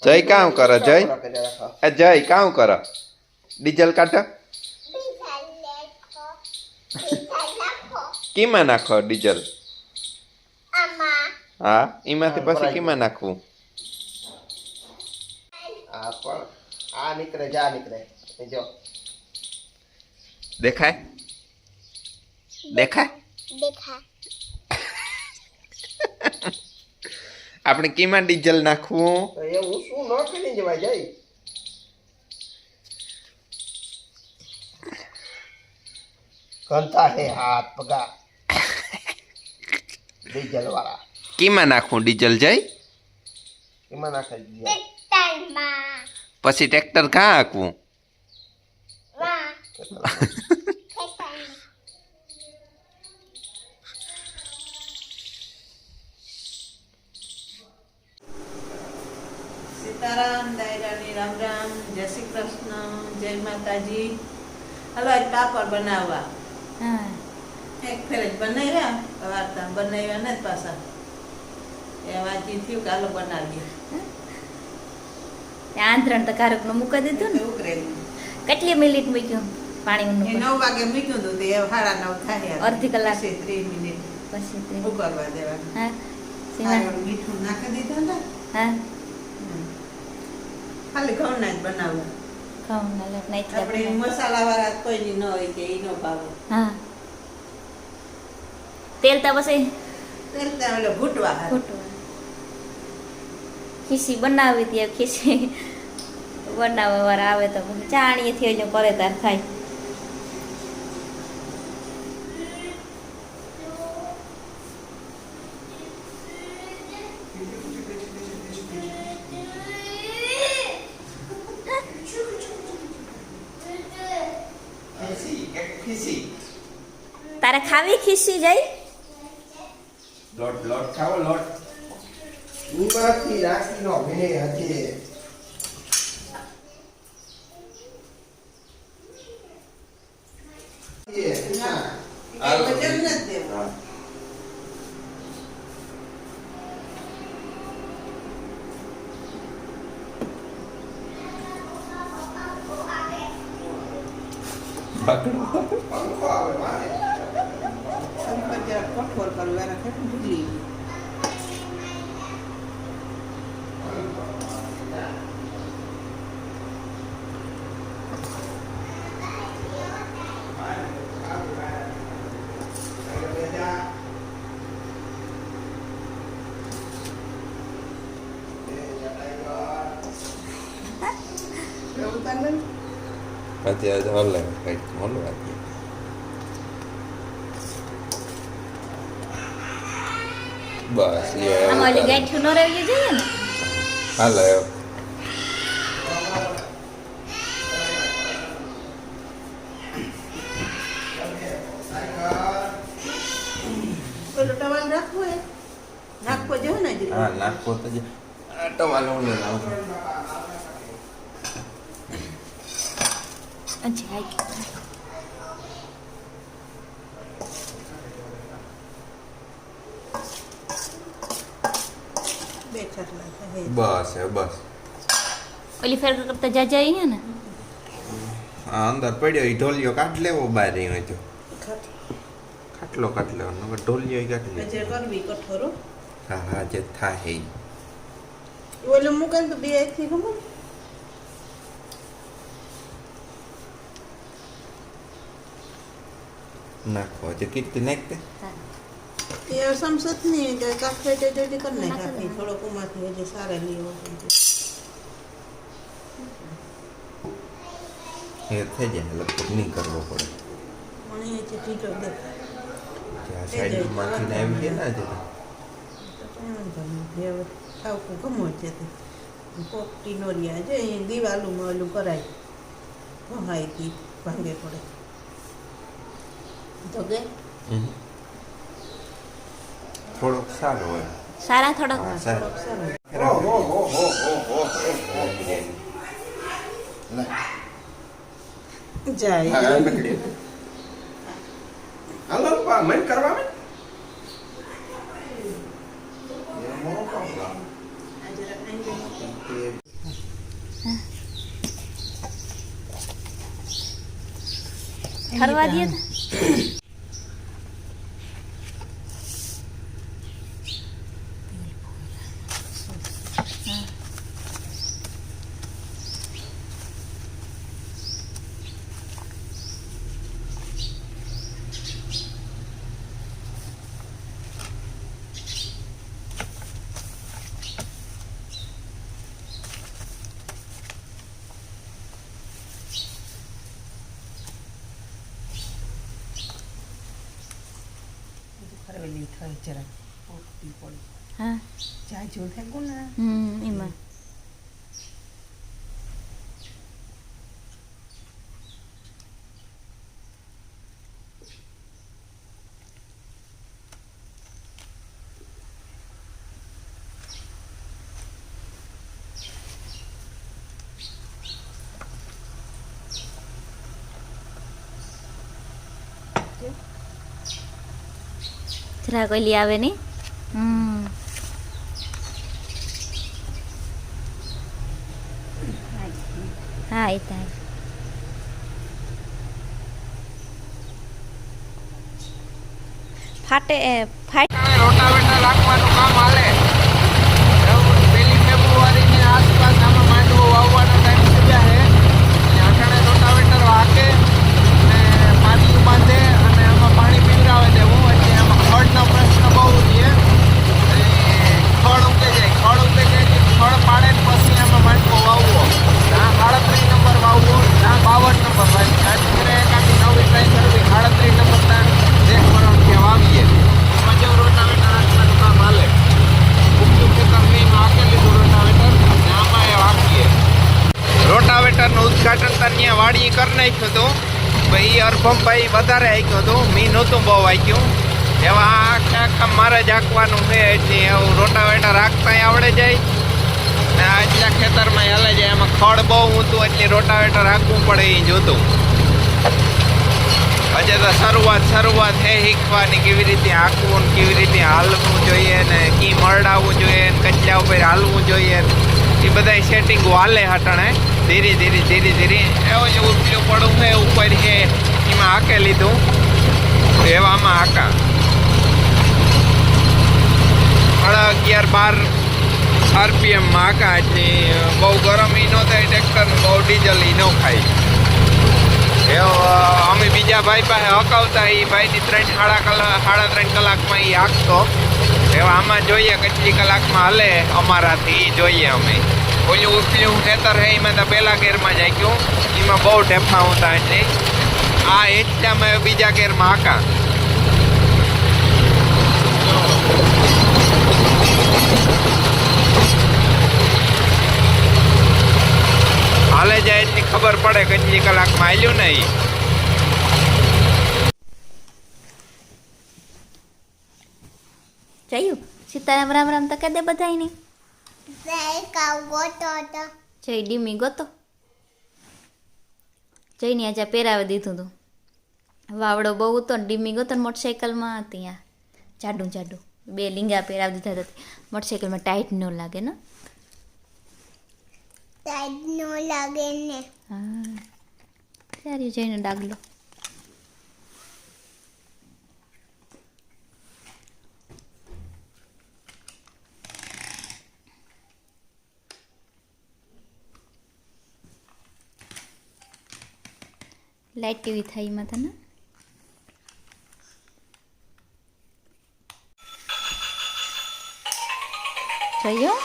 જય કામ કરો જય જય કામ કરો ડીઝલ કાઢો કીમાં નાખો ડીઝલ હા એમાંથી પછી કીમાં નાખવું આ નીકળે જા નીકળે જો દેખાય દેખાય આપણે કીમાં ડીઝલ નાખવું એવું શું ન કરી જવાય જાય કંતા હે હાથ પગા ડીઝલ વાળા કીમાં નાખવું ડીઝલ જઈ એમાં નાખી દીધા પછી ટ્રેક્ટર કાં હાંકવું સીતારામ દાયરાની રામ રામ જય શ્રી કૃષ્ણ જય માતાજી હાલો આજ પાપડ બનાવવા એક ફેર જ બનાવ્યા વાર્તા બનાવ્યા ને પાછા એ વાંચી થયું કે હાલો બનાવીએ આંતરણ તો કારક નું મૂકી દીધું ને ઉકરેલું કેટલી મિનિટ મૂક્યું પાણી 9 વાગે મૂક્યું હતું તે 9:30 થાય અડધી કલાક 30 મિનિટ પછી ઉકળવા દેવાનું હા સીમા મીઠું નાખી દીધું ને હા ખાલી ઘઉંના જ બનાવવા ખાઉં ના લાગ નહીં આપણે મસાલા વાળા કોઈ ન હોય કે ઈ ન ભાવે હા તેલ તો પછી તેલ ત્યાં ઓલો ઘૂંટવા હારું. ખોટું ખીસી બનાવી ત્યાં ખીસી બનાવવા વાળા આવે તો પછી ચાણીએ થી જ કરે તાર થાય તારે ખાવી ખીસી જાય લોટ લોટ ખાવો લોટ ઉમાંથી રાખીનો ભે હતી આ વજન નથી દેવું પંખો આવે મારે સંપત જરા કઠોર કરવાના છે ભૂલી અત્યારે તો હલે કઈક હલવા બસ આમાં ઓલી ગાંઠિયું ન રહેવી જોઈએ ને હાલે પેલો ટવાલ રાખવો હે નાખવો જો ને જ હા નાખવો તો જ ટવાલો ને લાવો અચ્છા બે છટલા છે બસ હે બસ ઓલી ફેર કરતા જા જાય ને આ અંદર પડ્યો એ ઢોલિયો કાઢ લેવો બહાર હોય તો ખાટલો કાઢ લેવો નકર ઢોલિયો કાઢી લે જે કરવી કઠોરો હા હા જે થાય ઓલો મૂકે તો બે થી ખબર નાખો જે કીટી નાખતે એ સમસત ની કાફે તે જલ્દી કર નાખી થોડો કુમાંથી હજી સારા લીવો એ થઈ જાય લગભગ નહીં કરવો પડે પણ એ છે ઠીક દે જે આ સાઈડમાંથી ને આવી ગયા ને જે ખાવકું ગમો છે તે પોપટી નોરિયા છે એ દિવાલું ઓલું કરાય વહાયથી ભાંગે પડે તો કે થોડોક સારો હોય સારા થોડોક હા સારો જાય હાલો પા મન કરવા મે આજે ઠરવા દે ખરેલી થઈ જરાક પોતી પડી હા જાજો થઈ ગયું ને એમાં જરા કોઈ આવે નહીં હા એ થાય ફાટે રોટાવેટર રાખવાનું કામ હાલે 1 ફેબ્રુઆરીની આસપાસ આમાં માંડવો વાવવાનો ટાઈમ થઈ જાય છે અટાણે રોટાવેટર વાકે અને પાણી બાંધે અને આમાં પાણી પીવડાવે દેવું એટલે આમાં ખડનો પ્રશ્ન બહુ છે ખડ ઉગે જાય ખડ પાડે ને પછી આમાં માંડવો વાવવો ના 38 નંબર વાવવો ના 52 નંબર વાવી અત્યારે એકાદી નવી ટ્રાય કરવી 38 નંબરના એક વરણ ત્યાં વાવીએ એમાં જેવું રોટાવેટર રાખવાનું કામ હાલે રોટાવેટરનું ઉદઘાટન ત્યાં વાડી કરી નાખ્યું હતું ભાઈ અરભમભાઈ વધારે આક્યું હતું મી નહોતું બહુ આક્યું એવા આખા મારે જ હાંકવાનું છે એટલે એવું રોટાવેટર હાંકતા આવડે જાય ને આટલા ખેતરમાં હાલે જાય એમાં ખડ બહુ ઊંતું એટલે રોટાવેટર હાંકવું પડે એ જોતું હજે તો શરૂઆત હે શીખવાની કેવી રીતે હાંકવું ને કેવી રીતે હાલવું જોઈએ ને કી મરડાવવું જોઈએ ને કચલા ઉપર હાલવું જોઈએ એ બધા સેટિંગ હાલે હટણે ધીરે ધીરે એવો જ ઉપલું પડવું છે ઉપર છે એમાં હાકે લીધું એવામાં હાકા 11-12 RPM હાકા એટલે બહુ ગરમ ઈ ન થાય ટ્રેક્ટર બહુ ડીઝલ ઈ ન ખાય અમે બીજા ભાઈ પાસે હકાવતા એ ભાઈની 3-3.5 કલાકમાં એ હાંકતો એવા આમાં જોઈએ કેટલી કલાકમાં હાલે અમારાથી એ જોઈએ અમે ઓલું ઉપલું ખેતર છે એમાં તો પહેલા ગેરમાં જ હાંક્યું એમાં બહુ ઢેફા હતા એટલે આ એટલામાં બીજા ગેરમાં હાંકા હાલે જાય એટલી ખબર પડે કેટલી કલાકમાં હાલ્યું ને ઈ જયું સીતારામ રામ રામ તો કે દે બધાય નહીં જય ડીમી ગોતો જઈને આજે પહેરાવી દીધું હતું વાવડો બહુ હતો ને ડીમી ગોતો ને મોટરસાઇકલમાં હતી આ જાડું 2 લીંગા પહેરાવી દીધા હતા મોટરસાઇકલમાં ટાઈટ ન લાગે ને હા ત્યારે જઈને ડાગલો લાઈટ કેવી થાય એમાં તને જોયો